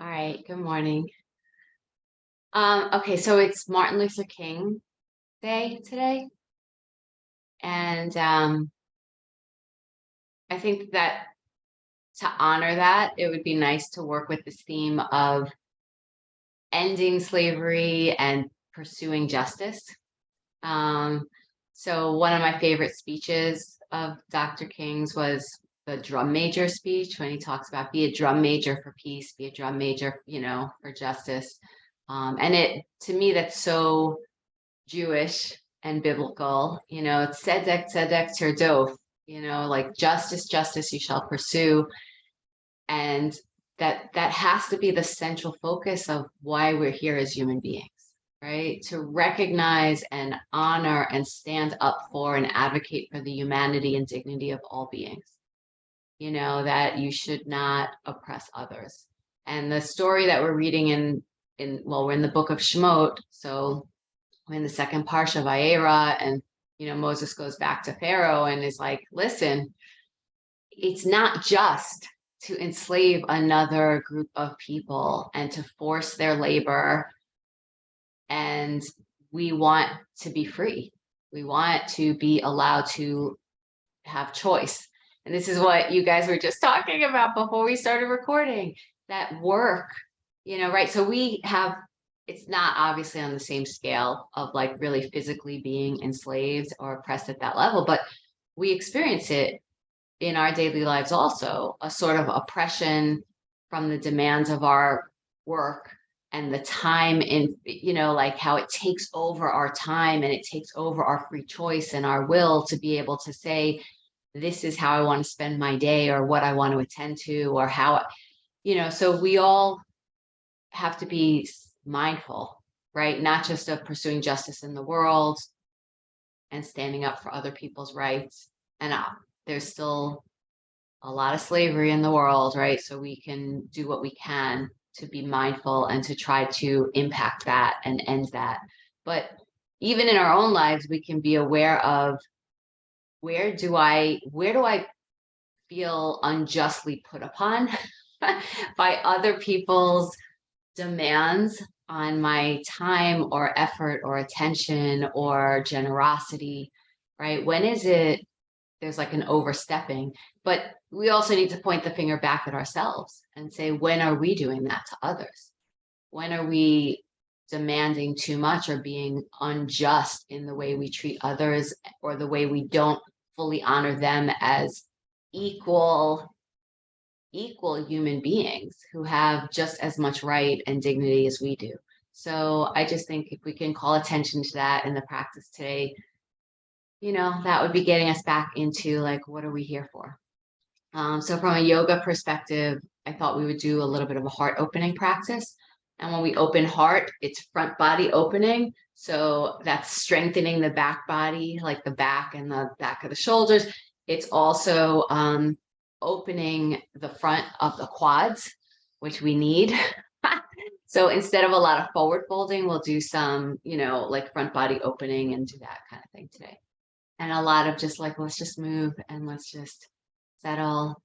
All right, good morning. Okay, so it's Martin Luther King Day today, and I think that to honor that, it would be nice to work with this theme of ending slavery and pursuing justice. Um, so one of my favorite speeches of Dr. King's was the drum major speech when he talks about be a drum major for peace, be a drum major, for justice. And to me, that's so Jewish and biblical, tzedek, tzedek, tirdof, like justice, justice you shall pursue. And that has to be the central focus of why we're here as human beings, right? To recognize and honor and stand up for and advocate for the humanity and dignity of all beings. That you should not oppress others. And the story that we're reading we're in the book of Shemot, so we're in the second parsha Vayera, and Moses goes back to Pharaoh and is like, listen, it's not just to enslave another group of people and to force their labor. And we want to be free. We want to be allowed to have choice. And this is what you guys were just talking about before we started recording, that work, right? So it's not obviously on the same scale of like really physically being enslaved or oppressed at that level, but we experience it in our daily lives also, a sort of oppression from the demands of our work and the time in, like how it takes over our time and it takes over our free choice and our will to be able to say, this is how I want to spend my day or what I want to attend to or how, so we all have to be mindful, right? Not just of pursuing justice in the world and standing up for other people's rights. And there's still a lot of slavery in the world, right? So we can do what we can to be mindful and to try to impact that and end that. But even in our own lives, we can be aware of where do I feel unjustly put upon by other people's demands on my time or effort or attention or generosity, right? When is it there's like an overstepping? But we also need to point the finger back at ourselves and say, when are we doing that to others? When are we demanding too much or being unjust in the way we treat others or the way we don't fully honor them as equal human beings who have just as much right and dignity as we do? So I just think if we can call attention to that in the practice today, that would be getting us back into like, what are we here for? So from a yoga perspective, I thought we would do a little bit of a heart opening practice. And when we open heart, it's front body opening. So that's strengthening the back body, like the back and the back of the shoulders. It's also opening the front of the quads, which we need. So instead of a lot of forward folding, we'll do some, like front body opening and do that kind of thing today. And a lot of just like, let's just move and let's just settle.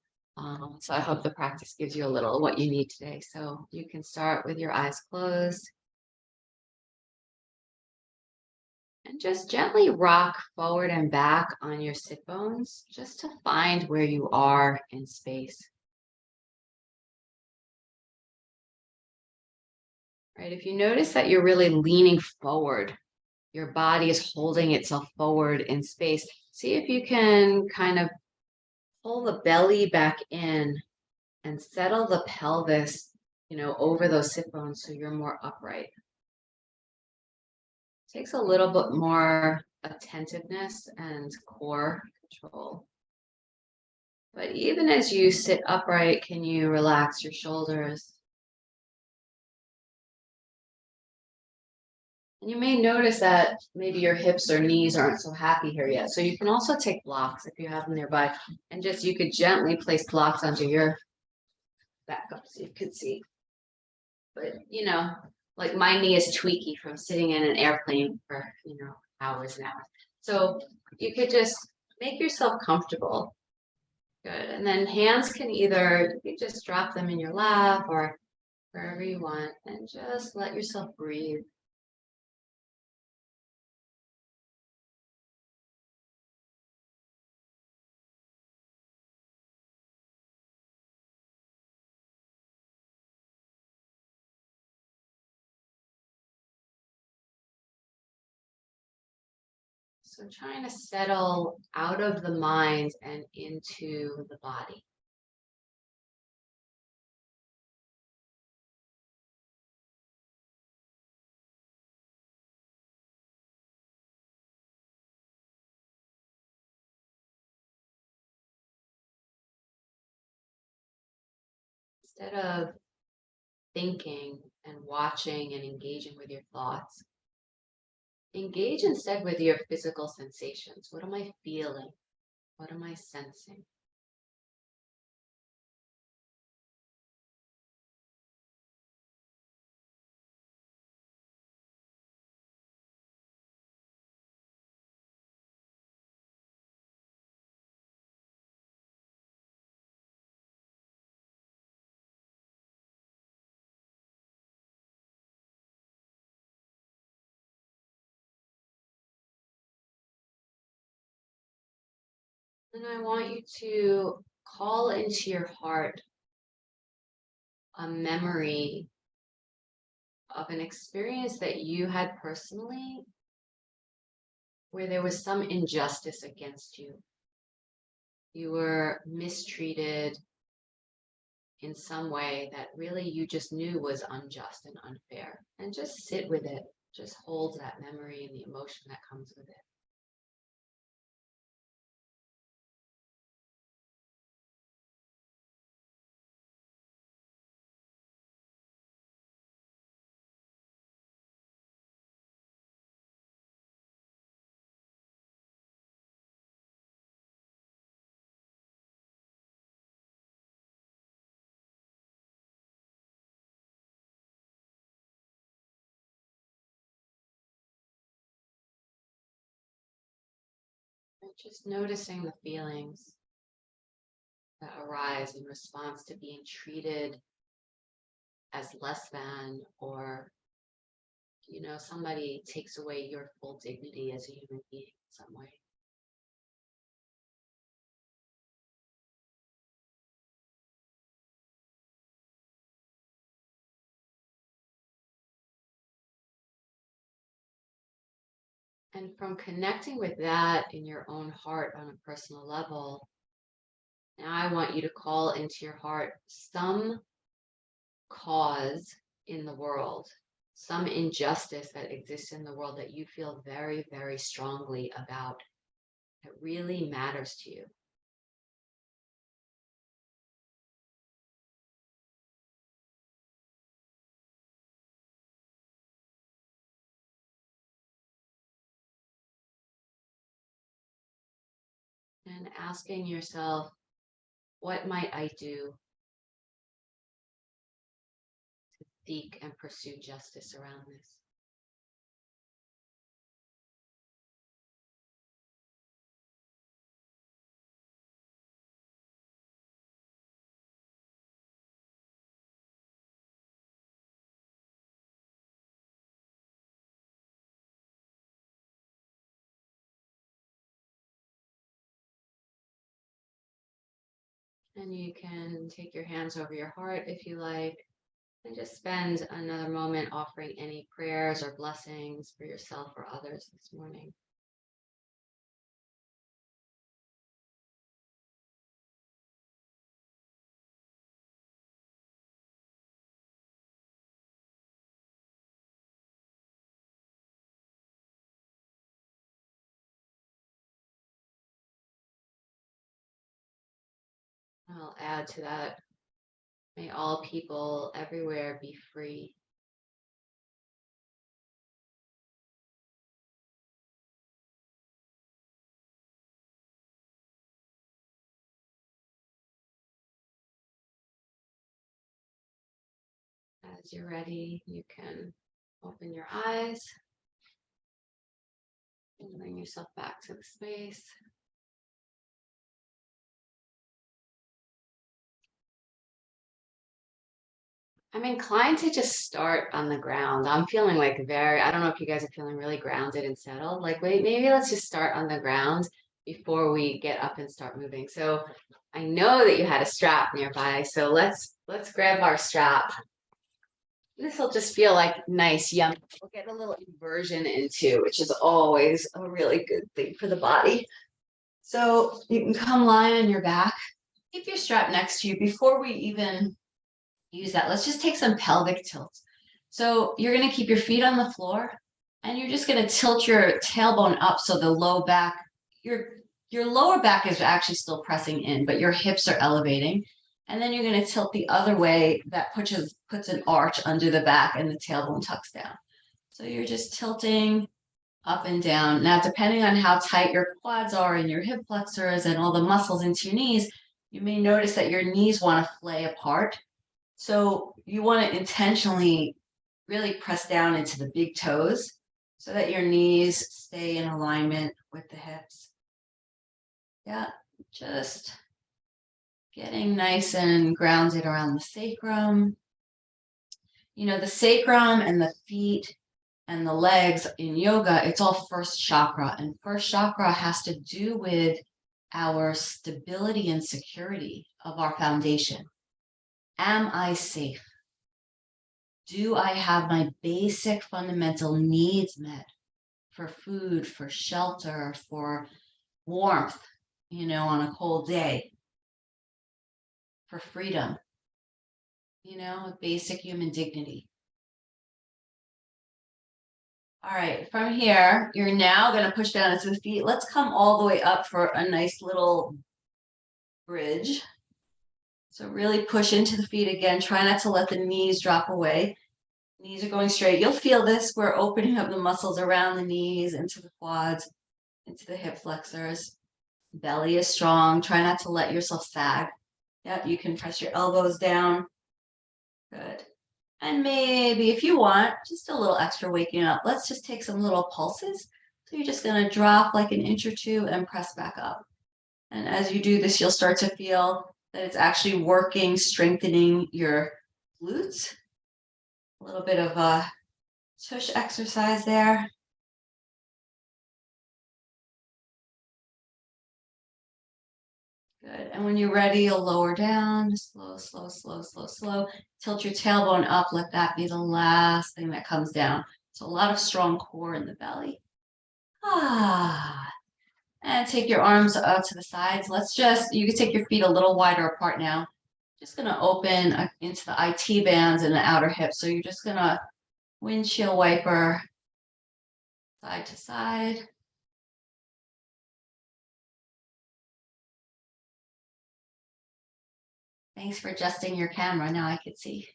So I hope the practice gives you a little what you need today. So you can start with your eyes closed. And just gently rock forward and back on your sit bones, just to find where you are in space. Right, if you notice that you're really leaning forward, your body is holding itself forward in space, see if you can kind of pull the belly back in and settle the pelvis, over those sit bones so you're more upright. It takes a little bit more attentiveness and core control. But even as you sit upright, can you relax your shoulders? And you may notice that maybe your hips or knees aren't so happy here yet. So you can also take blocks if you have them nearby. And you could gently place blocks onto your back up so you can see. But, like my knee is tweaky from sitting in an airplane for, hours and hours. So you could just make yourself comfortable. Good. And then hands can you just drop them in your lap or wherever you want, and just let yourself breathe. So trying to settle out of the mind and into the body. Instead of thinking and watching and engaging with your thoughts, engage instead with your physical sensations. What am I feeling? What am I sensing? And I want you to call into your heart a memory of an experience that you had personally where there was some injustice against you. You were mistreated in some way that really you just knew was unjust and unfair. And just sit with it. Just hold that memory and the emotion that comes with it. And just noticing the feelings that arise in response to being treated as less than, or somebody takes away your full dignity as a human being in some way. And from connecting with that in your own heart on a personal level, now I want you to call into your heart some cause in the world, some injustice that exists in the world that you feel very, very strongly about, that really matters to you. And asking yourself, what might I do to seek and pursue justice around this? And you can take your hands over your heart if you like, and just spend another moment offering any prayers or blessings for yourself or others this morning. I'll add to that, may all people everywhere be free. As you're ready, you can open your eyes and bring yourself back to the space. I'm inclined to just start on the ground. I'm feeling like I don't know if you guys are feeling really grounded and settled. Like, wait, maybe let's just start on the ground before we get up and start moving. So I know that you had a strap nearby. So let's grab our strap. This will just feel like nice, yum. We'll get a little inversion into, which is always a really good thing for the body. So you can come lie on your back. Keep your strap next to you. Before we even use that, let's just take some pelvic tilt. So you're going to keep your feet on the floor and you're just going to tilt your tailbone up so the low back, your lower back is actually still pressing in, but your hips are elevating. And then you're going to tilt the other way. That puts an arch under the back and the tailbone tucks down. So you're just tilting up and down. Now, depending on how tight your quads are and your hip flexors and all the muscles into your knees, you may notice that your knees want to flay apart. So you want to intentionally really press down into the big toes so that your knees stay in alignment with the hips. Yeah, just getting nice and grounded around the sacrum. You know, the sacrum and the feet and the legs in yoga, it's all first chakra. And first chakra has to do with our stability and security of our foundation. Am I safe? Do I have my basic fundamental needs met for food, for shelter, for warmth, on a cold day, for freedom, basic human dignity. All right, from here, you're now going to push down into the feet. Let's come all the way up for a nice little bridge. So really push into the feet again. Try not to let the knees drop away. Knees are going straight. You'll feel this. We're opening up the muscles around the knees, into the quads, into the hip flexors. Belly is strong. Try not to let yourself sag. Yep, you can press your elbows down. Good. And maybe if you want, just a little extra waking up. Let's just take some little pulses. So you're just going to drop like an inch or two and press back up. And as you do this, you'll start to feel that it's actually working, strengthening your glutes. A little bit of a tush exercise there. Good. And when you're ready, you'll lower down. Slow, slow, slow, slow, slow. Tilt your tailbone up. Let that be the last thing that comes down. So a lot of strong core in the belly. And take your arms out to the sides. You can take your feet a little wider apart now. Just going to open into the IT bands and the outer hips. So you're just going to windshield wiper side to side. Thanks for adjusting your camera. Now I can see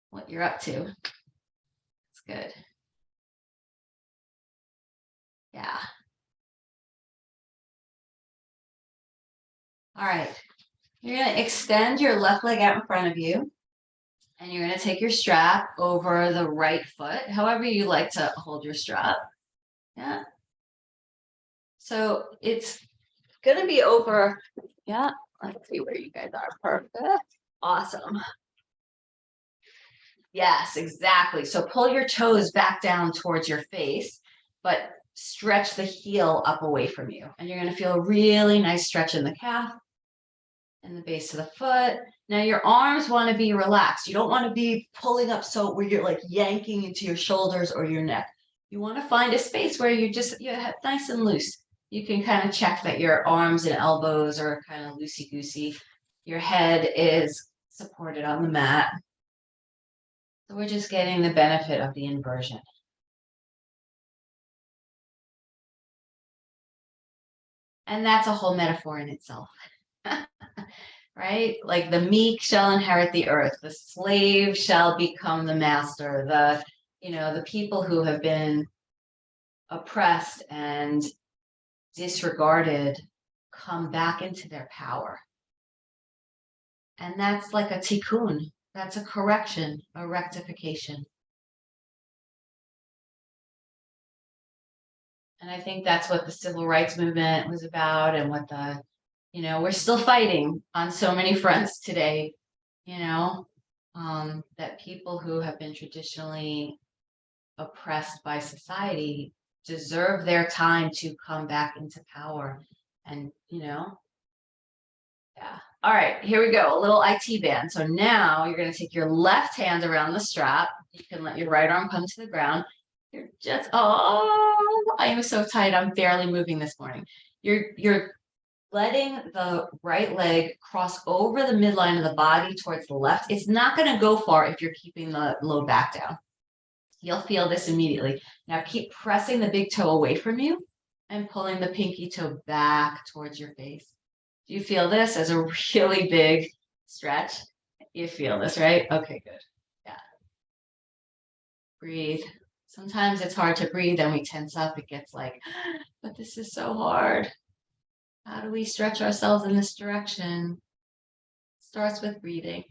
what you're up to. That's good. Yeah. All right. You're going to extend your left leg out in front of you. And you're going to take your strap over the right foot, however you like to hold your strap. Yeah. So it's going to be over. Yeah. Let's see where you guys are. Perfect. Awesome. Yes, exactly. So pull your toes back down towards your face, but stretch the heel up away from you. And you're going to feel a really nice stretch in the calf and the base of the foot. Now your arms want to be relaxed. You don't want to be pulling up so where you're like yanking into your shoulders or your neck. You want to find a space where you have nice and loose. You can kind of check that your arms and elbows are kind of loosey-goosey. Your head is supported on the mat. So we're just getting the benefit of the inversion. And that's a whole metaphor in itself. Right? Like the meek shall inherit the earth, the slave shall become the master, the people who have been oppressed and disregarded come back into their power. And that's like a tikkun. That's a correction, a rectification. And I think that's what the civil rights movement was about and what we're still fighting on so many fronts today, that people who have been traditionally oppressed by society deserve their time to come back into power. And, yeah. All right, here we go. A little IT band. So now you're going to take your left hand around the strap. You can let your right arm come to the ground. You're just, I am so tight. I'm barely moving this morning. You're letting the right leg cross over the midline of the body towards the left. It's not going to go far if you're keeping the low back down. You'll feel this immediately. Now keep pressing the big toe away from you and pulling the pinky toe back towards your face. Do you feel this as a really big stretch? You feel this, right? Okay, good. Yeah. Breathe. Sometimes it's hard to breathe and we tense up. It gets like, but this is so hard. How do we stretch ourselves in this direction? Starts with breathing.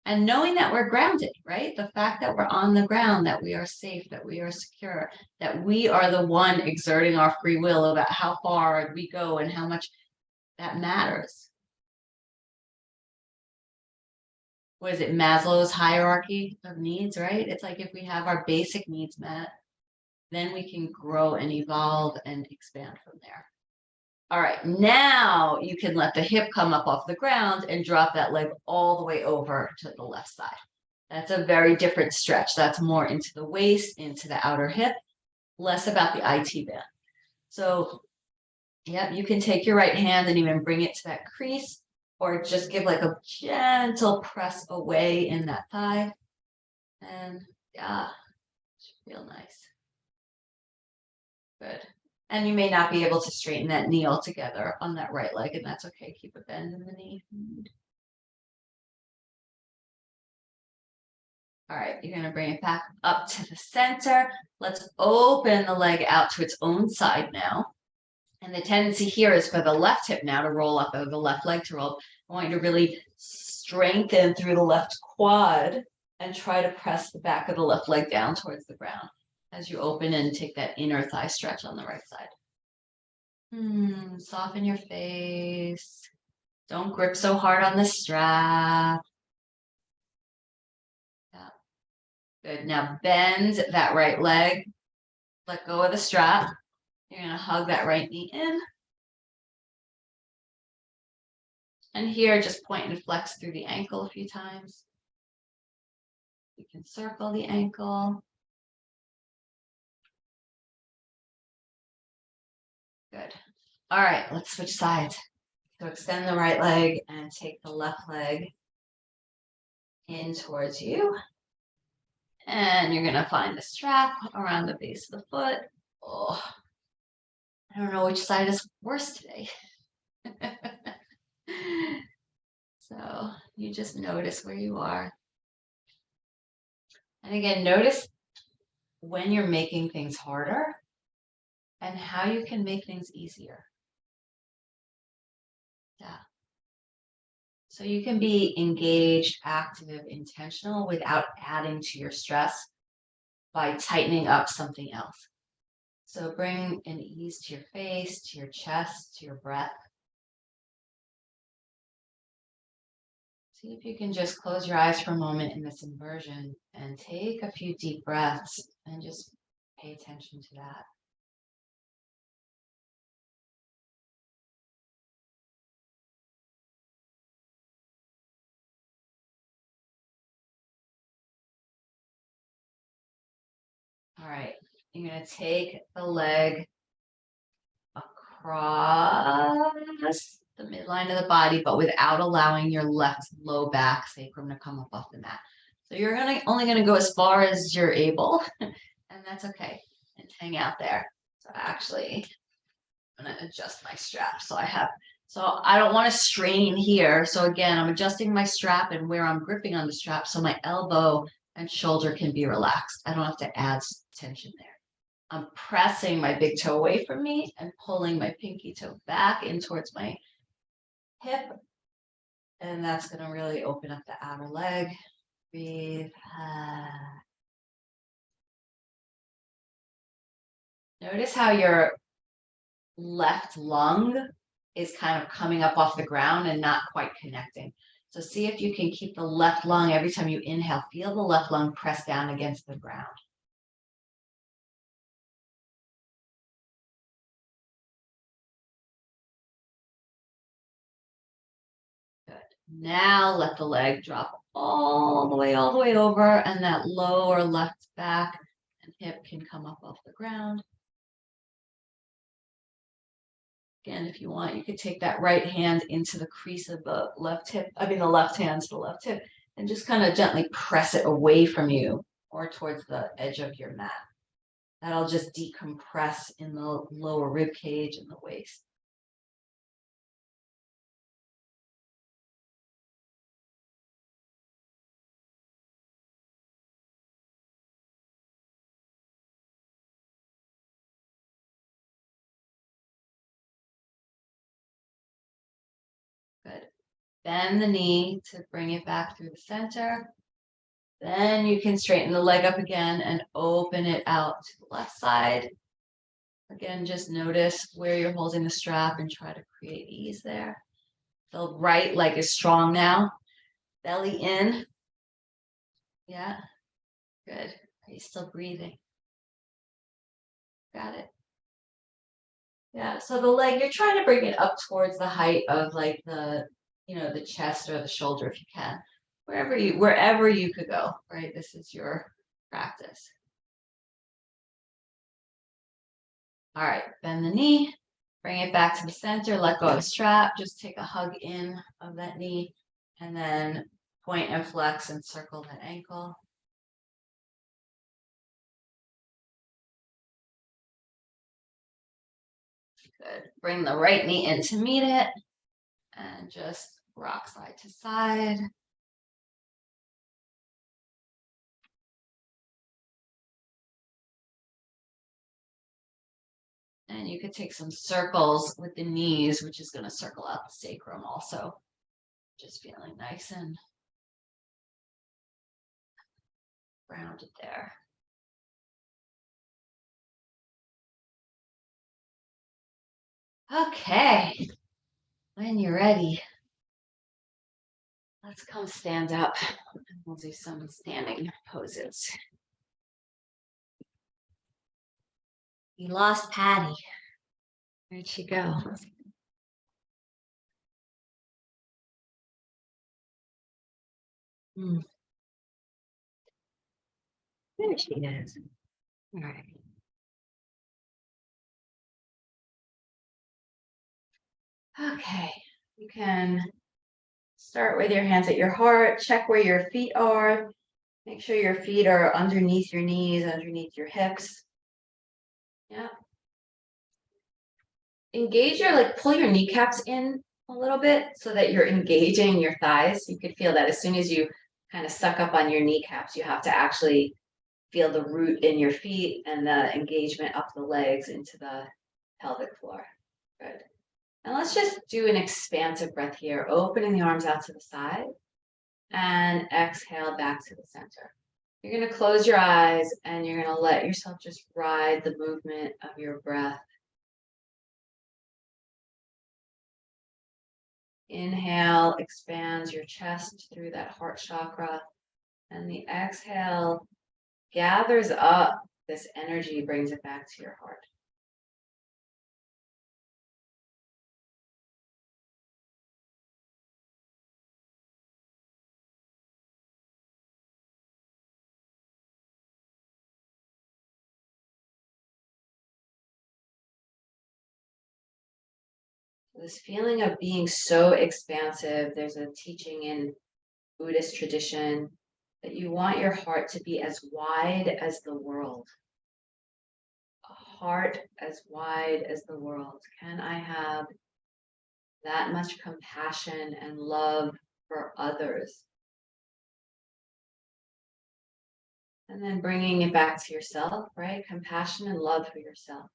And knowing that we're grounded, right? The fact that we're on the ground, that we are safe, that we are secure, that we are the one exerting our free will about how far we go and how much that matters. What is it? Maslow's hierarchy of needs, right? It's like if we have our basic needs met, then we can grow and evolve and expand from there. All right, now you can let the hip come up off the ground and drop that leg all the way over to the left side. That's a very different stretch. That's more into the waist, into the outer hip, less about the IT band. So, yeah, you can take your right hand and even bring it to that crease, or just give like a gentle press away in that thigh. And yeah, should feel nice. Good. And you may not be able to straighten that knee altogether on that right leg, and that's okay. Keep a bend in the knee. All right, you're going to bring it back up to the center. Let's open the leg out to its own side now. And the tendency here is for the left hip now to roll up, or the left leg to roll up. I want you to really strengthen through the left quad and try to press the back of the left leg down towards the ground as you open and take that inner thigh stretch on the right side. Soften your face. Don't grip so hard on the strap. Yeah. Good. Now bend that right leg. Let go of the strap. You're going to hug that right knee in. And here, just point and flex through the ankle a few times. You can circle the ankle. Good. All right, let's switch sides. So extend the right leg and take the left leg in towards you. And you're going to find the strap around the base of the foot. Oh, I don't know which side is worse today. So you just notice where you are. And again, notice when you're making things harder and how you can make things easier. Yeah. So you can be engaged, active, intentional without adding to your stress by tightening up something else. So bring an ease to your face, to your chest, to your breath. See if you can just close your eyes for a moment in this inversion and take a few deep breaths and just pay attention to that. All right, you're going to take the leg across the midline of the body, but without allowing your left low back sacrum to come up off the mat. So you're only going to go as far as you're able, and that's okay. And hang out there. So actually, I'm going to adjust my strap. So I don't want to strain here. So again, I'm adjusting my strap and where I'm gripping on the strap so my elbow and shoulder can be relaxed. I don't have to add tension there. I'm pressing my big toe away from me and pulling my pinky toe back in towards my hip. And that's going to really open up the outer leg. Breathe. Notice how your left lung is kind of coming up off the ground and not quite connecting. So see if you can keep the left lung every time you inhale. Feel the left lung press down against the ground. Good. Now let the leg drop all the way over, and that lower left back and hip can come up off the ground. Again, if you want, you could take that right hand into the crease of the left hip, the left hand to the left hip, and just kind of gently press it away from you or towards the edge of your mat. That'll just decompress in the lower rib cage and the waist. Good. Bend the knee to bring it back through the center. Then you can straighten the leg up again and open it out to the left side. Again, just notice where you're holding the strap and try to create ease there. The right leg is strong now. Belly in. Yeah, good. Are you still breathing? Got it. Yeah, so the leg, you're trying to bring it up towards the height of like the chest or the shoulder if you can. Wherever you could go, right? This is your practice. All right, bend the knee, bring it back to the center, let go of the strap, just take a hug in of that knee, and then point and flex and circle that ankle. Good. Bring the right knee in to meet it, and just rock side to side. And you could take some circles with the knees, which is going to circle out the sacrum also. Just feeling nice and grounded there. Okay, when you're ready, let's come stand up and we'll do some standing poses. We lost Patty. Where'd she go? There she is. All right. Okay, you can start with your hands at your heart. Check where your feet are. Make sure your feet are underneath your knees, underneath your hips. Yeah. Engage pull your kneecaps in a little bit so that you're engaging your thighs. You could feel that as soon as you kind of suck up on your kneecaps, you have to actually feel the root in your feet and the engagement up the legs into the pelvic floor. Good. And let's just do an expansive breath here, opening the arms out to the side and exhale back to the center. You're going to close your eyes and you're going to let yourself just ride the movement of your breath. Inhale, expands your chest through that heart chakra, and the exhale gathers up this energy, brings it back to your heart. This feeling of being so expansive, there's a teaching in Buddhist tradition that you want your heart to be as wide as the world. A heart as wide as the world. Can I have that much compassion and love for others? And then bringing it back to yourself, right? Compassion and love for yourself.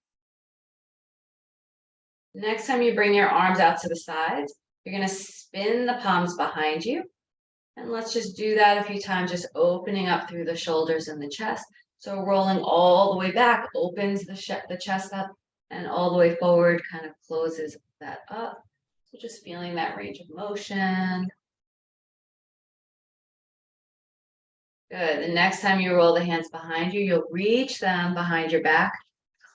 Next time you bring your arms out to the sides, you're going to spin the palms behind you. And let's just do that a few times, just opening up through the shoulders and the chest. So rolling all the way back opens the chest up, and all the way forward kind of closes that up. So just feeling that range of motion. Good. The next time you roll the hands behind you, you'll reach them behind your back,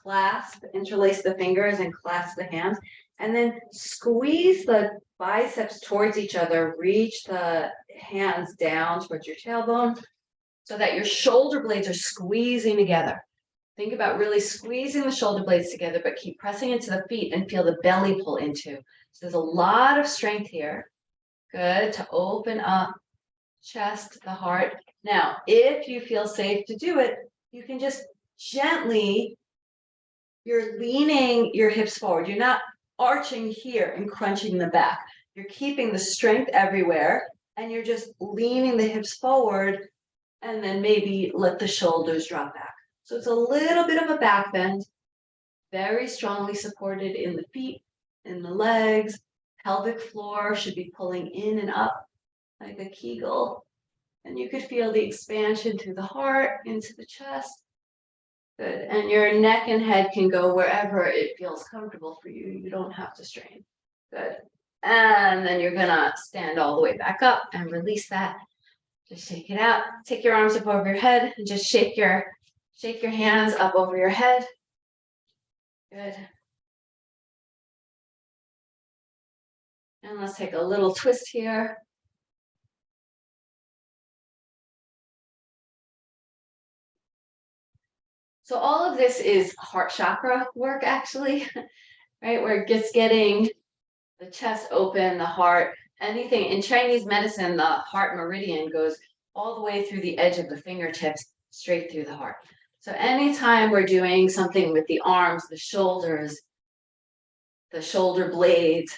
clasp, interlace the fingers and clasp the hands, and then squeeze the biceps towards each other. Reach the hands down towards your tailbone so that your shoulder blades are squeezing together. Think about really squeezing the shoulder blades together, but keep pressing into the feet and feel the belly pull into. So there's a lot of strength here. Good, to open up chest, the heart. Now, if you feel safe to do it, you can just gently, you're leaning your hips forward. You're not arching here and crunching the back. You're keeping the strength everywhere, and you're just leaning the hips forward, and then maybe let the shoulders drop back. So it's a little bit of a back bend, very strongly supported in the feet, in the legs. Pelvic floor should be pulling in and up like a Kegel. And you could feel the expansion through the heart, into the chest. Good. And your neck and head can go wherever it feels comfortable for you. You don't have to strain. Good. And then you're gonna stand all the way back up and release that. Just shake it out. Take your arms up over your head and just shake your hands up over your head. Good. And let's take a little twist here. So all of this is heart chakra work, actually, right? Where it's getting the chest open, the heart, anything. In Chinese medicine, the heart meridian goes all the way through the edge of the fingertips, straight through the heart. So anytime we're doing something with the arms, the shoulders, the shoulder blades,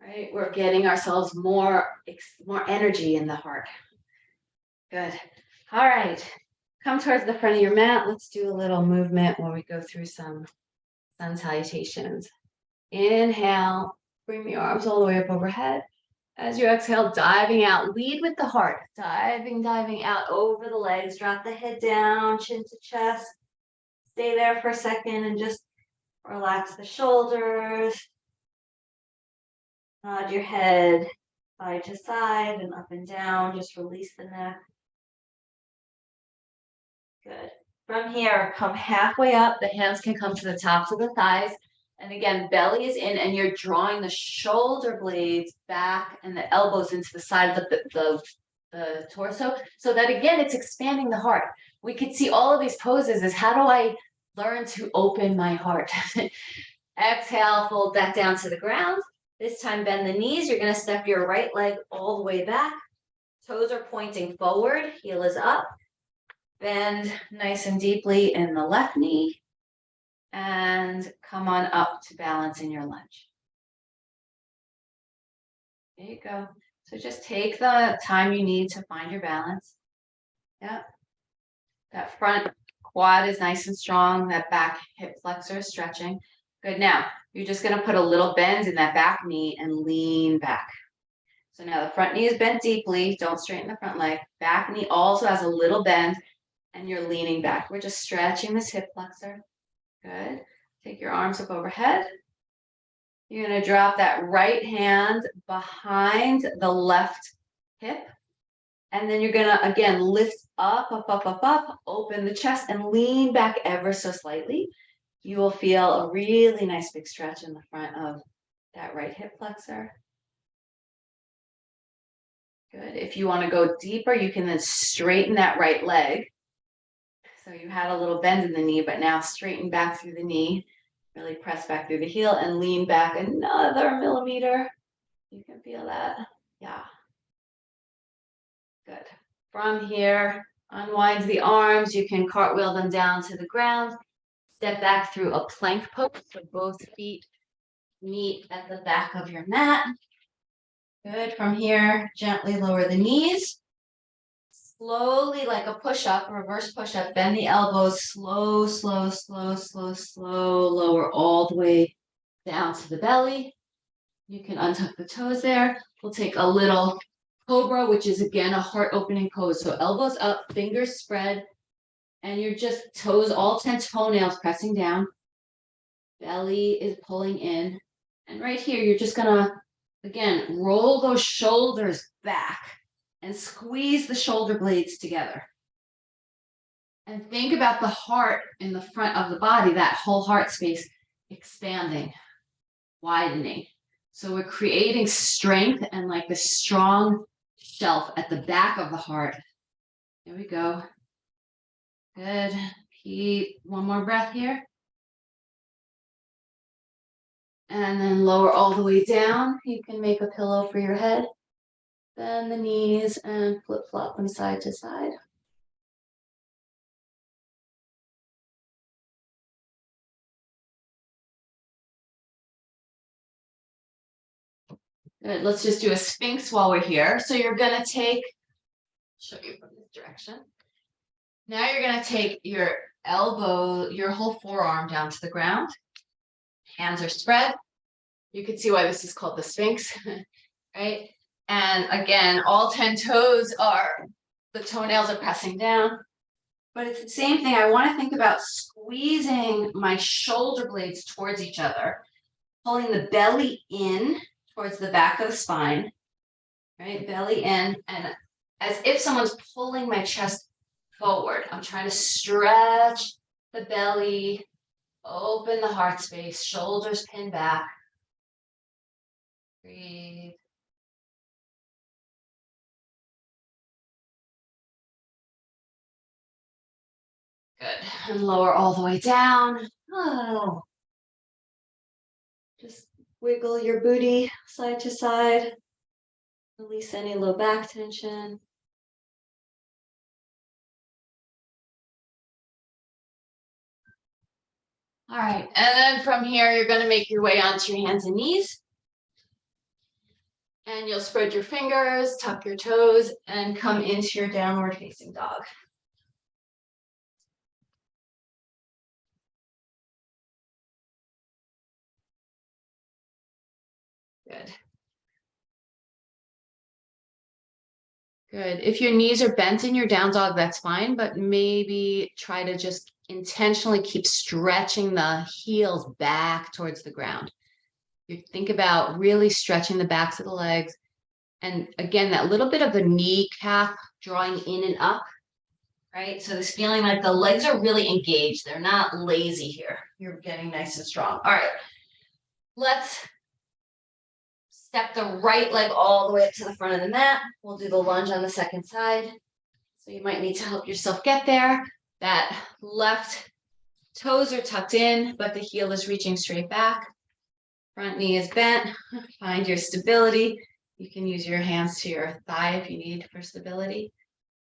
right? We're getting ourselves more energy in the heart. Good. All right. Come towards the front of your mat. Let's do a little movement when we go through some sun salutations. Inhale, bring the arms all the way up overhead. As you exhale, diving out, lead with the heart. Diving out over the legs. Drop the head down, chin to chest. Stay there for a second and just relax the shoulders. Nod your head side to side and up and down. Just release the neck. Good. From here, come halfway up. The hands can come to the tops of the thighs. And again, belly is in, and you're drawing the shoulder blades back and the elbows into the side of the torso, so that again, it's expanding the heart. We could see all of these poses as how do I learn to open my heart? Exhale, fold that down to the ground. This time, bend the knees. You're going to step your right leg all the way back. Toes are pointing forward, heel is up. Bend nice and deeply in the left knee. And come on up to balance in your lunge. There you go. So just take the time you need to find your balance. Yeah. That front quad is nice and strong. That back hip flexor is stretching. Good. Now, you're just going to put a little bend in that back knee and lean back. So now the front knee is bent deeply. Don't straighten the front leg. Back knee also has a little bend, and you're leaning back. We're just stretching this hip flexor. Good. Take your arms up overhead. You're going to drop that right hand behind the left hip. And then you're going to, again, lift up, open the chest and lean back ever so slightly. You will feel a really nice big stretch in the front of that right hip flexor. Good. If you want to go deeper, you can then straighten that right leg. So you had a little bend in the knee, but now straighten back through the knee. Really press back through the heel and lean back another millimeter. You can feel that. Yeah. Good. From here, unwind the arms. You can cartwheel them down to the ground. Step back through a plank pose. So both feet meet at the back of your mat. Good. From here, gently lower the knees. Slowly, like a push-up, reverse push-up, bend the elbows, slow, lower all the way down to the belly. You can untuck the toes there. We'll take a little cobra, which is again a heart opening pose. So elbows up, fingers spread, and you're just toes, all 10 toenails pressing down. Belly is pulling in. And right here, you're just gonna, again, roll those shoulders back. and squeeze the shoulder blades together. And think about the heart in the front of the body, that whole heart space expanding, widening. So we're creating strength and like this strong shelf at the back of the heart. There we go. Good. Keep one more breath here. And then lower all the way down. You can make a pillow for your head. Bend the knees and flip-flop them side to side. Good. Let's just do a Sphinx while we're here. So you're going to take, show you from this direction. Now you're going to take your elbow, your whole forearm down to the ground. Hands are spread. You can see why this is called the Sphinx, right? And again, all 10 toes are, the toenails are pressing down. But it's the same thing. I want to think about squeezing my shoulder blades towards each other, pulling the belly in towards the back of the spine, right? Belly in, and as if someone's pulling my chest forward. I'm trying to stretch the belly, open the heart space, shoulders pin back. Breathe. Good. And lower all the way down. Oh. Just wiggle your booty side to side. Release any low back tension. All right, and then from here, you're going to make your way onto your hands and knees. And you'll spread your fingers, tuck your toes, and come into your downward facing dog. Good. Good. If your knees are bent in your down dog, that's fine, but maybe try to just intentionally keep stretching the heels back towards the ground. You think about really stretching the backs of the legs. And again, that little bit of the kneecap drawing in and up, right? So this feeling like the legs are really engaged. They're not lazy here. You're getting nice and strong. All right. Let's step the right leg all the way up to the front of the mat. We'll do the lunge on the second side. So you might need to help yourself get there. That left toes are tucked in, but the heel is reaching straight back. Front knee is bent. Find your stability. You can use your hands to your thigh if you need for stability.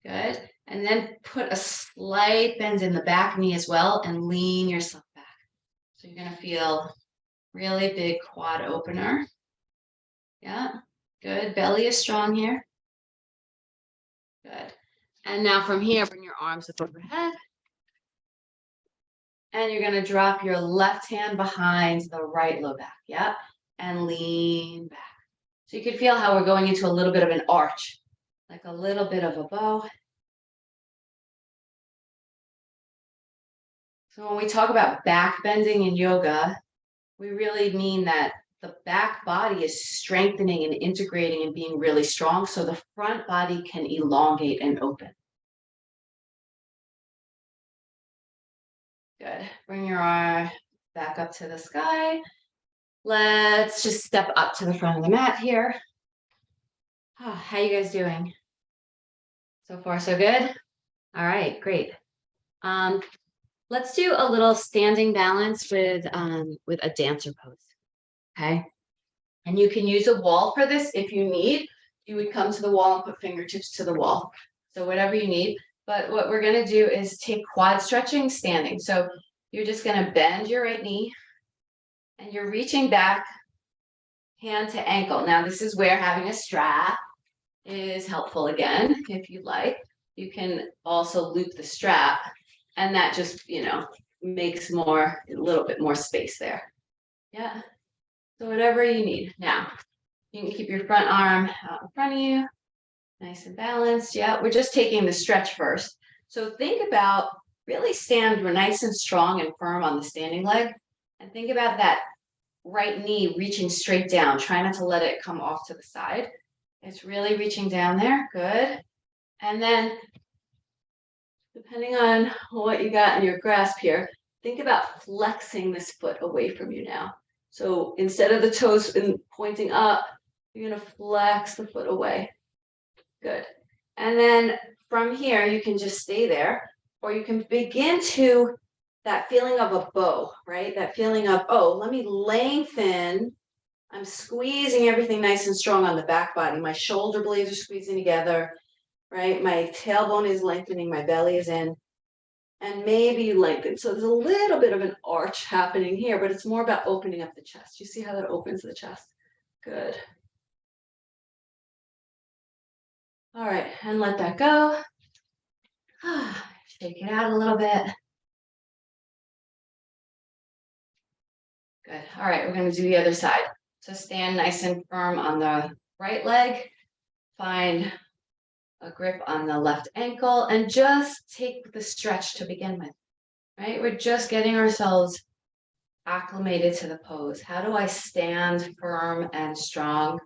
Good. And then put a slight bend in the back knee as well and lean yourself back. So you're going to feel really big quad opener. Yeah, good. Belly is strong here. Good. And now from here, bring your arms up overhead. And you're going to drop your left hand behind the right low back. Yeah. And lean back. So you can feel how we're going into a little bit of an arch, like a little bit of a bow. So when we talk about back bending in yoga, we really mean that the back body is strengthening and integrating and being really strong so the front body can elongate and open. Good. Bring your arm back up to the sky. Let's just step up to the front of the mat here. Oh, how you guys doing? So far, so good? All right, great. Let's do a little standing balance with a dancer pose. Okay. And you can use a wall for this if you need. You would come to the wall and put fingertips to the wall. So whatever you need. But what we're going to do is take quad stretching standing. So you're just going to bend your right knee and you're reaching back hand to ankle. Now this is where having a strap is helpful again. If you like, you can also loop the strap and that just, makes a little bit more space there. Yeah. So whatever you need. Now, you can keep your front arm out in front of you. Nice and balanced. Yeah, we're just taking the stretch first. So think about really stand nice and strong and firm on the standing leg. And think about that right knee reaching straight down. Try not to let it come off to the side. It's really reaching down there. Good. And then, depending on what you got in your grasp here, think about flexing this foot away from you now. So instead of the toes pointing up, you're going to flex the foot away. Good. And then from here, you can just stay there, or you can begin to that feeling of a bow, right? That feeling of, oh, let me lengthen. I'm squeezing everything nice and strong on the back body. My shoulder blades are squeezing together, right? My tailbone is lengthening, my belly is in, and maybe you lengthen. So there's a little bit of an arch happening here, but it's more about opening up the chest. You see how that opens the chest? Good. All right, and let that go. Shake it out a little bit. Good. All right, we're going to do the other side. So stand nice and firm on the right leg. Find a grip on the left ankle and just take the stretch to begin with, right? We're just getting ourselves acclimated to the pose. How do I stand firm and strong?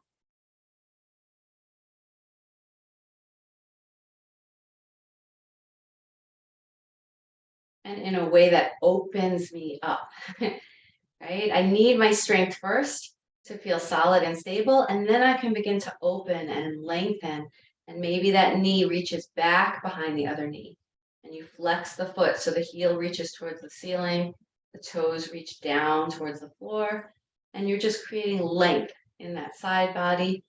And in a way that opens me up, right? I need my strength first to feel solid and stable, and then I can begin to open and lengthen, and maybe that knee reaches back behind the other knee, and you flex the foot so the heel reaches towards the ceiling, the toes reach down towards the floor, and you're just creating length in that side body,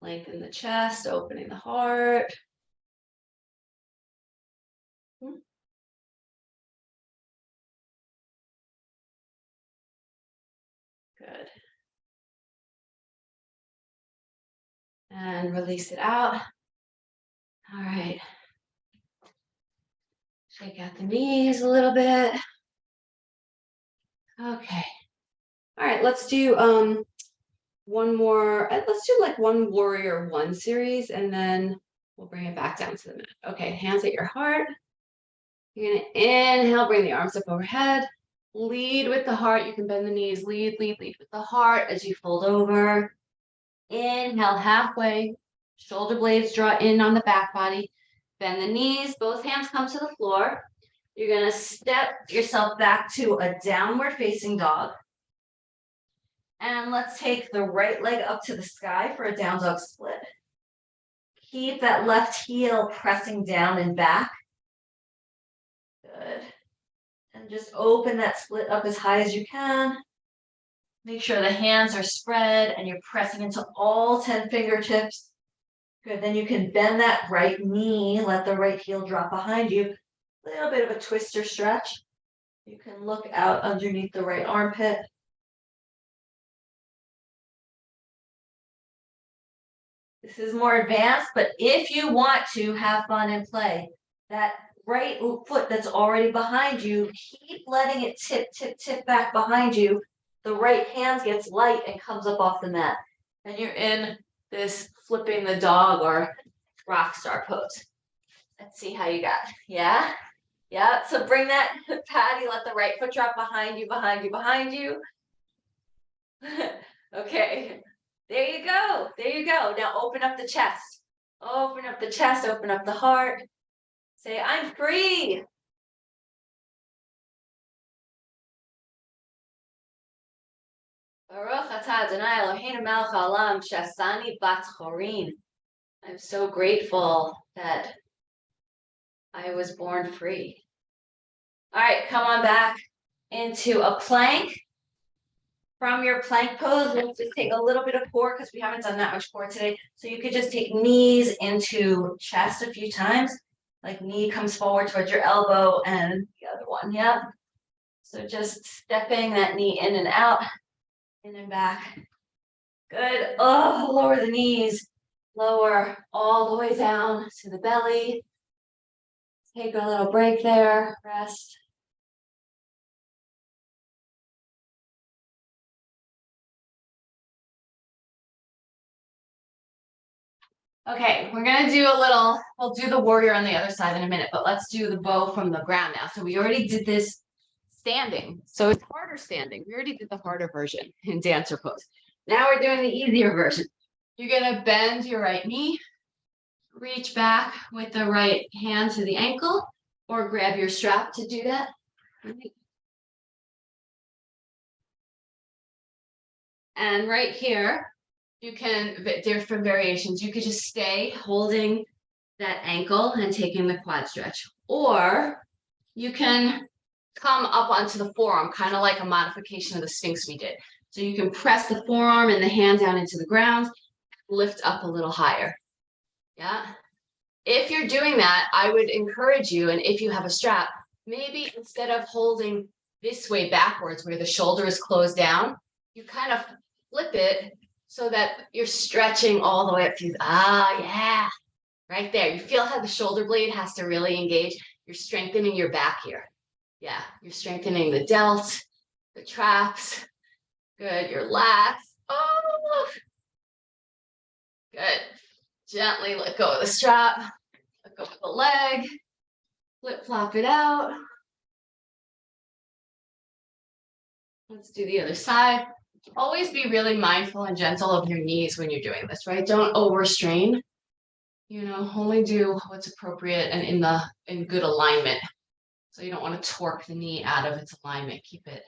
lengthen the chest, opening the heart. Good. And release it out. All right. Shake out the knees a little bit. Okay. All right, let's do one more. Let's do like one warrior one series, and then we'll bring it back down to the mat. Okay, hands at your heart. You're gonna inhale, bring the arms up overhead. Lead with the heart. You can bend the knees. Lead with the heart as you fold over. Inhale halfway. Shoulder blades draw in on the back body. Bend the knees. Both hands come to the floor. You're gonna step yourself back to a downward facing dog. And let's take the right leg up to the sky for a down dog split. Keep that left heel pressing down and back. Good. And just open that split up as high as you can. Make sure the hands are spread and you're pressing into all 10 fingertips. Good. Then you can bend that right knee. Let the right heel drop behind you. A little bit of a twister stretch. You can look out underneath the right armpit. This is more advanced, but if you want to have fun and play, that right foot that's already behind you, keep letting it tip back behind you. The right hand gets light and comes up off the mat. And you're in this flipping the dog or rock star pose. Let's see how you got. Yeah? Yeah. So bring that patty, let the right foot drop behind you. Okay. There you go. There you go. Now open up the chest. Open up the chest. Open up the heart. Say, I'm free. Baruch atah Adonai Eloheinu melech haolam she'asani bat chorin. I'm so grateful that I was born free. All right, come on back into a plank. From your plank pose, let's just take a little bit of core because we haven't done that much core today. So you could just take knees into chest a few times. Like knee comes forward towards your elbow and the other one, yep. So just stepping that knee in and out, in and back. Good. Oh, lower the knees. Lower all the way down to the belly. Take a little break there, rest. Okay, we're gonna do we'll do the warrior on the other side in a minute, but let's do the bow from the ground now. So we already did this standing, so it's harder standing. We already did the harder version in dancer pose. Now we're doing the easier version. You're gonna bend your right knee, reach back with the right hand to the ankle, or grab your strap to do that. And right here, you can, different variations, you could just stay holding that ankle and taking the quad stretch. Or you can come up onto the forearm, kind of like a modification of the Sphinx we did. So you can press the forearm and the hand down into the ground, lift up a little higher. Yeah. If you're doing that, I would encourage you, and if you have a strap, maybe instead of holding this way backwards where the shoulder is closed down, you kind of flip it so that you're stretching all the way up to, yeah, right there. You feel how the shoulder blade has to really engage. You're strengthening your back here. Yeah, you're strengthening the delts, the traps. Good, your lats. Oh, good. Gently let go of the strap, let go of the leg, flip flop it out. Let's do the other side. Always be really mindful and gentle of your knees when you're doing this, right? Don't overstrain. You know, only do what's appropriate and in good alignment. So you don't want to torque the knee out of its alignment. Keep it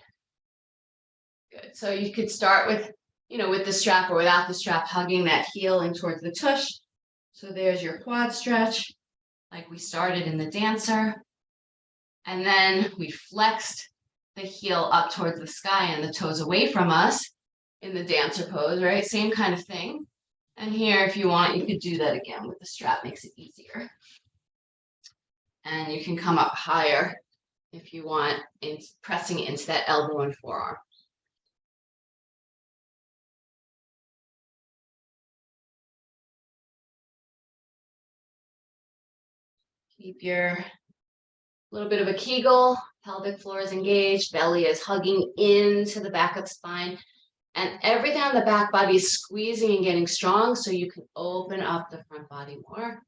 good. So you could start with, with the strap or without the strap, hugging that heel in towards the tush. So there's your quad stretch, like we started in the dancer. And then we flexed the heel up towards the sky and the toes away from us in the dancer pose, right? Same kind of thing. And here, if you want, you could do that again with the strap, makes it easier. And you can come up higher if you want, pressing into that elbow and forearm. Keep your little bit of a Kegel, pelvic floor is engaged, belly is hugging into the back of the spine, and everything on the back body is squeezing and getting strong so you can open up the front body more.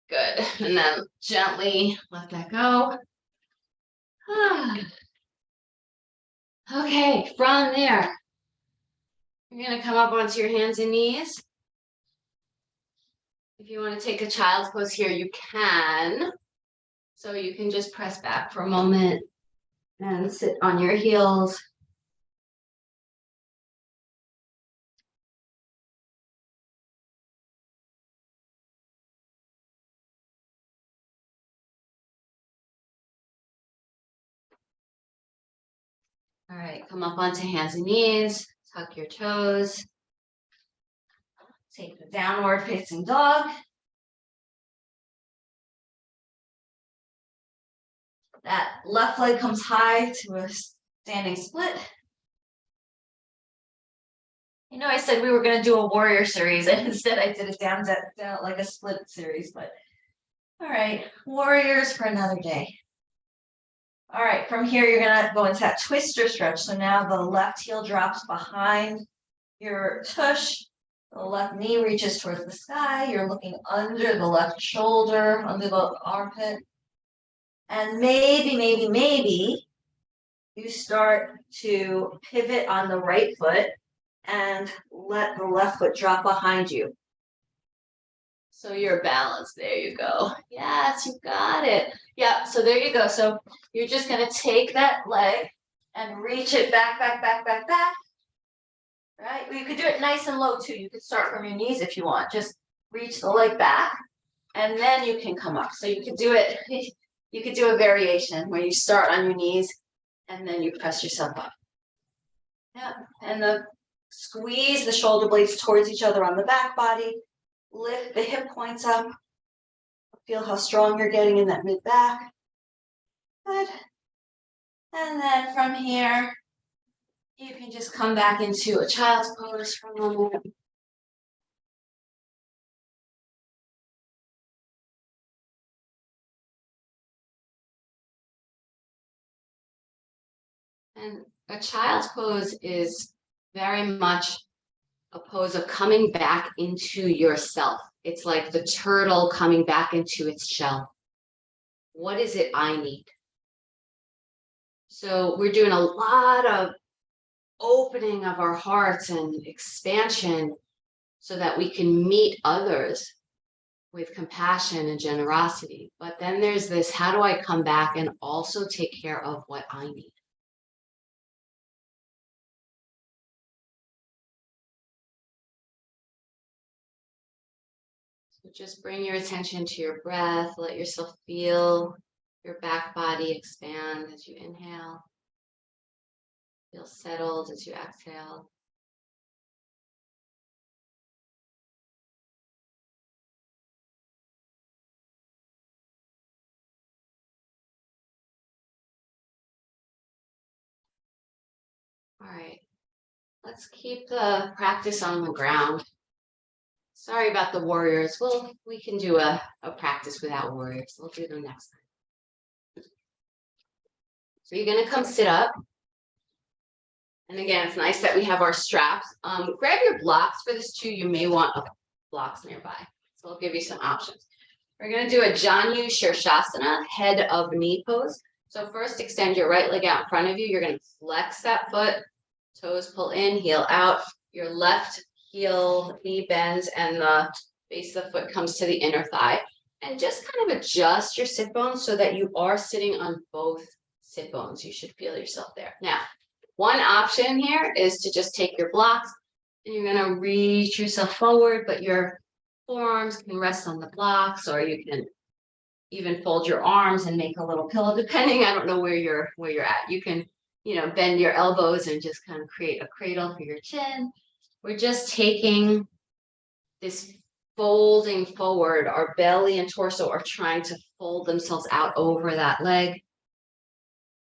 Good, and then gently let that go. Okay, from there, you're gonna come up onto your hands and knees. If you want to take a child's pose here, you can. So you can just press back for a moment and sit on your heels. All right, come up onto hands and knees, tuck your toes. Take the downward facing dog. That left leg comes high to a standing split. I said we were going to do a warrior series, and instead I did it down like a split series, but all right, warriors for another day. All right, from here, you're going to go into that twister stretch. So now the left heel drops behind your tush. The left knee reaches towards the sky. You're looking under the left shoulder, under the armpit. And maybe you start to pivot on the right foot and let the left foot drop behind you. So you're balanced. There you go. Yes, you got it. Yeah, so there you go. So you're just going to take that leg and reach it back. Right? Well, you could do it nice and low too. You could start from your knees if you want. Just reach the leg back and then you can come up. So you could do it. You could do a variation where you start on your knees and then you press yourself up. Yeah, and squeeze the shoulder blades towards each other on the back body. Lift the hip points up. Feel how strong you're getting in that mid back. Good. And then from here, you can just come back into a child's pose for a moment. And a child's pose is very much a pose of coming back into yourself. It's like the turtle coming back into its shell. What is it I need? So we're doing a lot of opening of our hearts and expansion so that we can meet others with compassion and generosity. But then there's this, how do I come back and also take care of what I need? So just bring your attention to your breath. Let yourself feel your back body expand as you inhale. Feel settled as you exhale. All right, let's keep the practice on the ground. Sorry about the warriors. Well, we can do a practice without warriors. We'll do them next time. So you're gonna come sit up. And again, it's nice that we have our straps. Grab your blocks for this too. You may want blocks nearby. So I'll give you some options. We're gonna do a Janu Shirshasana, head of knee pose. So first extend your right leg out in front of you. You're gonna flex that foot, toes pull in, heel out. Your left heel, knee bends, and the base of the foot comes to the inner thigh. And just kind of adjust your sit bones so that you are sitting on both sit bones. You should feel yourself there. Now, one option here is to just take your blocks and you're going to reach yourself forward, but your forearms can rest on the blocks, or you can even fold your arms and make a little pillow, depending. I don't know where you're at. You can, bend your elbows and just kind of create a cradle for your chin. We're just taking this folding forward. Our belly and torso are trying to fold themselves out over that leg.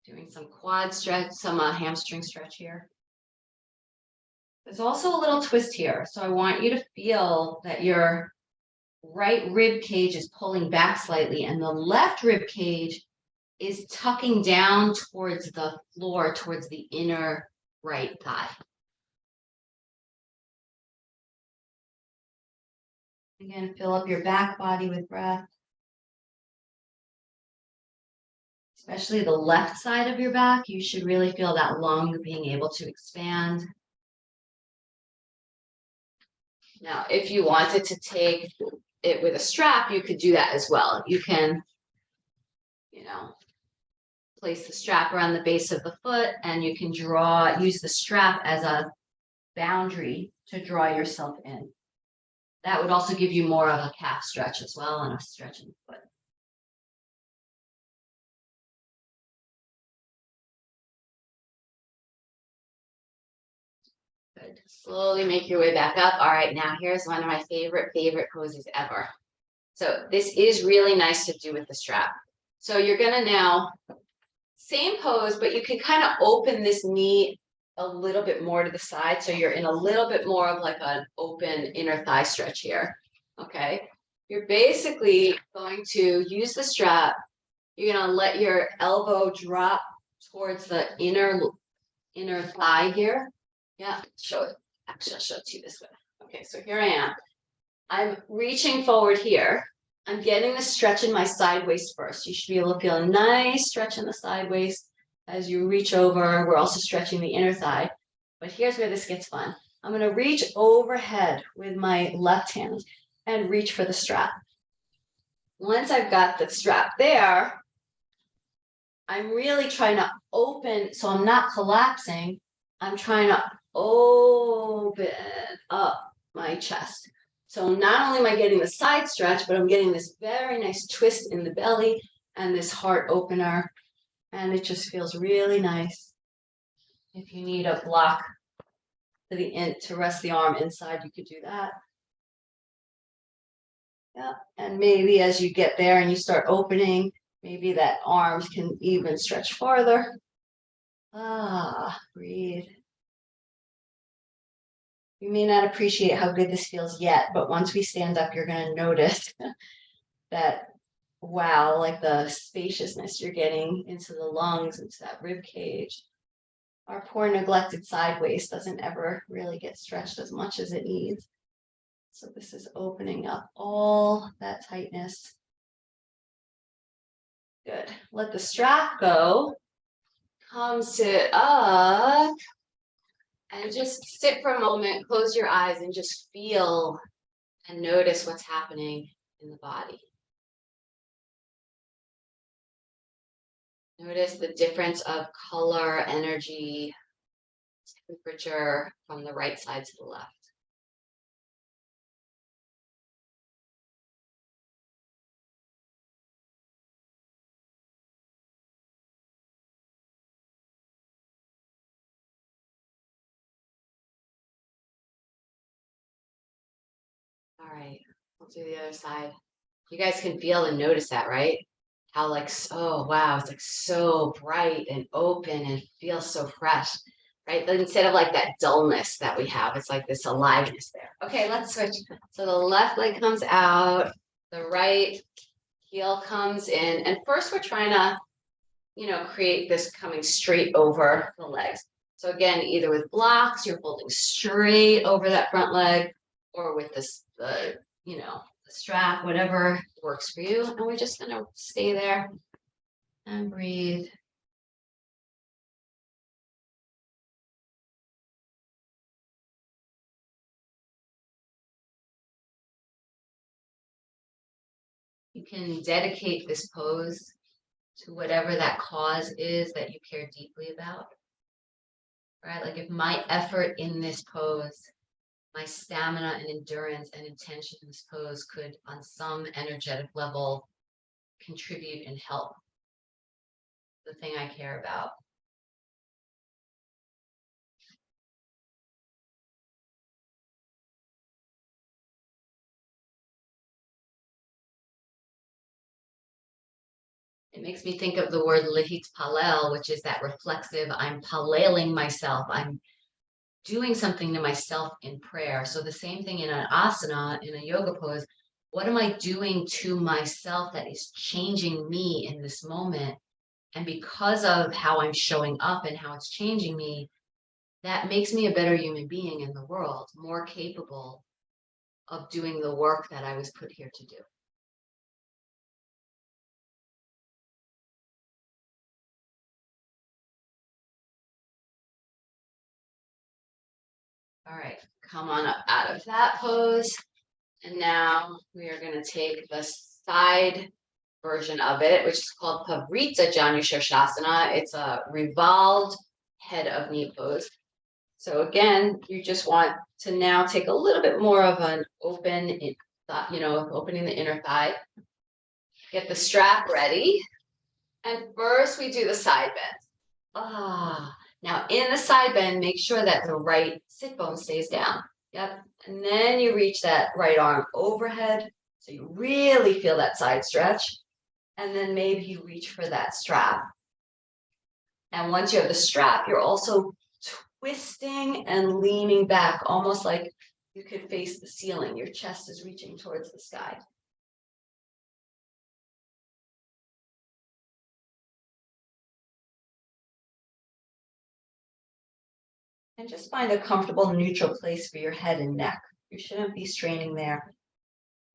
Doing some quad stretch, some hamstring stretch here. There's also a little twist here. So I want you to feel that your right rib cage is pulling back slightly and the left rib cage is tucking down towards the floor, towards the inner right thigh. Again, fill up your back body with breath. Especially the left side of your back, you should really feel that lung being able to expand. Now, if you wanted to take it with a strap, you could do that as well. You can, place the strap around the base of the foot, and you can use the strap as a boundary to draw yourself in. That would also give you more of a calf stretch as well, and a stretch in the foot. Good. Slowly make your way back up. All right, now here's one of my favorite poses ever. So this is really nice to do with the strap. So you're gonna now, same pose, but you can kind of open this knee a little bit more to the side. So you're in a little bit more of like an open inner thigh stretch here. Okay. You're basically going to use the strap. You're gonna let your elbow drop towards the inner thigh here. Yeah, show it. Actually, I'll show it to you this way. Okay, so here I am. I'm reaching forward here. I'm getting the stretch in my side waist first. You should be able to feel a nice stretch in the side waist as you reach over. We're also stretching the inner thigh. But here's where this gets fun. I'm going to reach overhead with my left hand and reach for the strap. Once I've got the strap there, I'm really trying to open, so I'm not collapsing. I'm trying to open up my chest. So not only am I getting the side stretch, but I'm getting this very nice twist in the belly and this heart opener. And it just feels really nice. If you need a block to rest the arm inside, you could do that. Yeah, and maybe as you get there and you start opening, maybe that arms can even stretch farther. Breathe. You may not appreciate how good this feels yet, but once we stand up, you're going to notice that, wow, like the spaciousness you're getting into the lungs, into that rib cage. Our poor neglected side waist doesn't ever really get stretched as much as it needs. So this is opening up all that tightness. Good. Let the strap go. Come sit up. And just sit for a moment, close your eyes, and just feel and notice what's happening in the body. Notice the difference of color, energy, temperature from the right side to the left. All right, we'll do the other side. You guys can feel and notice that, right? How like, oh wow, it's like so bright and open and feels so fresh, right? But instead of like that dullness that we have, it's like this aliveness there. Okay, let's switch. So the left leg comes out, the right heel comes in, and first we're trying to, create this coming straight over the legs. So again, either with blocks, you're holding straight over that front leg, or with the strap, whatever works for you. And we're just gonna stay there and breathe. You can dedicate this pose to whatever that cause is that you care deeply about, right? Like if my effort in this pose, my stamina and endurance and intention in this pose could, on some energetic level, contribute and help the thing I care about. It makes me think of the word lihit palel, which is that reflexive, I'm paleling myself. I'm doing something to myself in prayer. So the same thing in an asana, in a yoga pose, what am I doing to myself that is changing me in this moment? And because of how I'm showing up and how it's changing me, that makes me a better human being in the world, more capable of doing the work that I was put here to do. All right, come on up out of that pose. And now we are going to take the side version of it, which is called Pavrita Janu Shirshasana. It's a revolved head of knee pose. So again, you just want to now take a little bit more of an opening the inner thigh. Get the strap ready. And first we do the side bend. Now in the side bend, make sure that the right sit bone stays down. Yep. And then you reach that right arm overhead. So you really feel that side stretch. And then maybe you reach for that strap. And once you have the strap, you're also twisting and leaning back, almost like you could face the ceiling. Your chest is reaching towards the sky. And just find a comfortable neutral place for your head and neck. You shouldn't be straining there.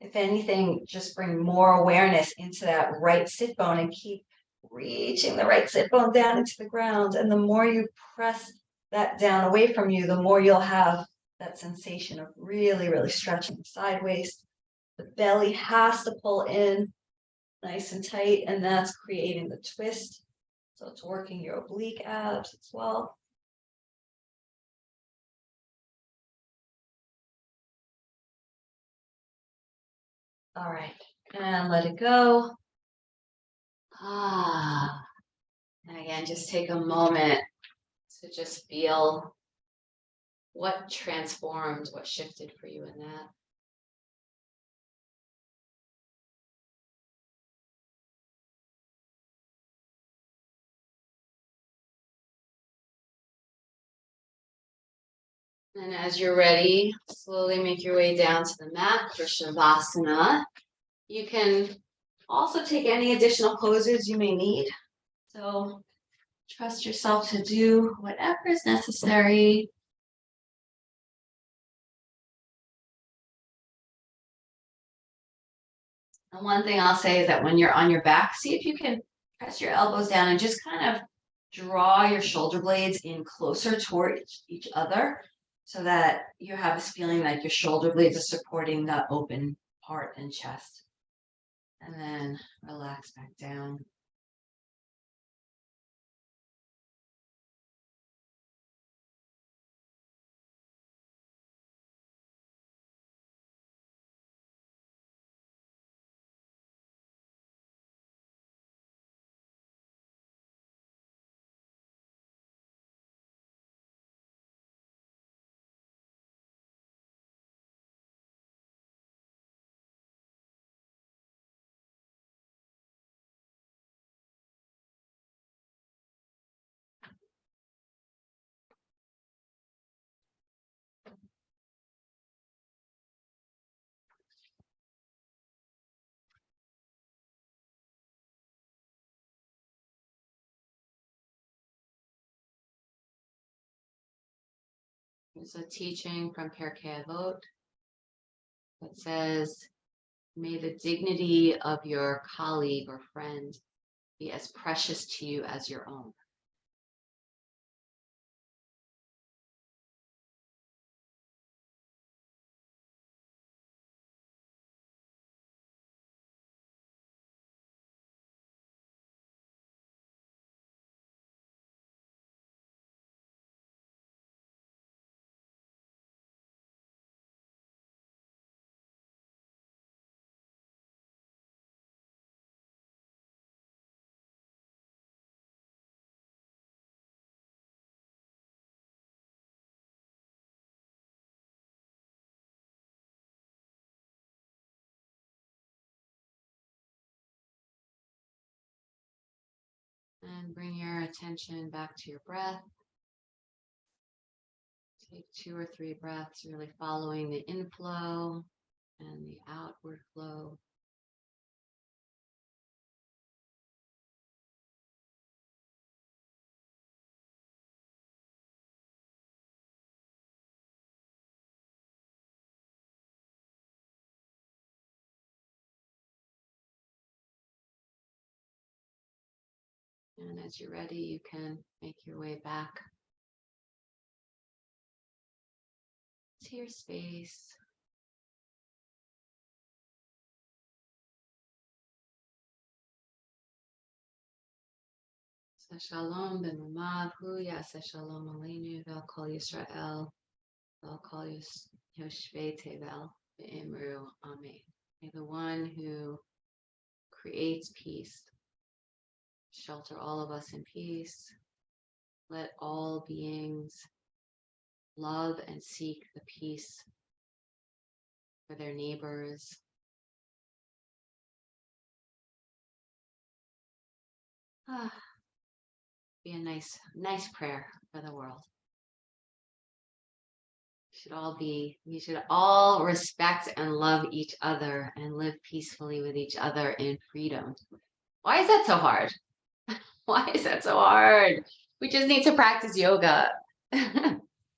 If anything, just bring more awareness into that right sit bone and keep reaching the right sit bone down into the ground. And the more you press that down away from you, the more you'll have that sensation of really, really stretching the side waist. The belly has to pull in nice and tight, and that's creating the twist. So it's working your oblique abs as well. All right, and let it go. And again, just take a moment to just feel what transformed, what shifted for you in that. And as you're ready, slowly make your way down to the mat for Shavasana. You can also take any additional poses you may need. So trust yourself to do whatever is necessary. And one thing I'll say is that when you're on your back, see if you can press your elbows down and just kind of draw your shoulder blades in closer toward each other so that you have this feeling like your shoulder blades are supporting the open heart and chest. And then relax back down. There's a teaching from Pirke Avot that says, may the dignity of your colleague or friend be as precious to you as your own. And bring your attention back to your breath. Take 2 or 3 breaths, really following the inflow and the outward flow. And as you're ready, you can make your way back to your space. Shalom ben Ramav hu yaseh shalom aleinu vel kol Yisrael vel kol Yoshvei Tevel ve'imru amen. May the one who creates peace shelter all of us in peace. Let all beings love and seek the peace for their neighbors. Be a nice prayer for the world. We should all respect and love each other and live peacefully with each other in freedom. Why is that so hard? Why is that so hard? We just need to practice yoga.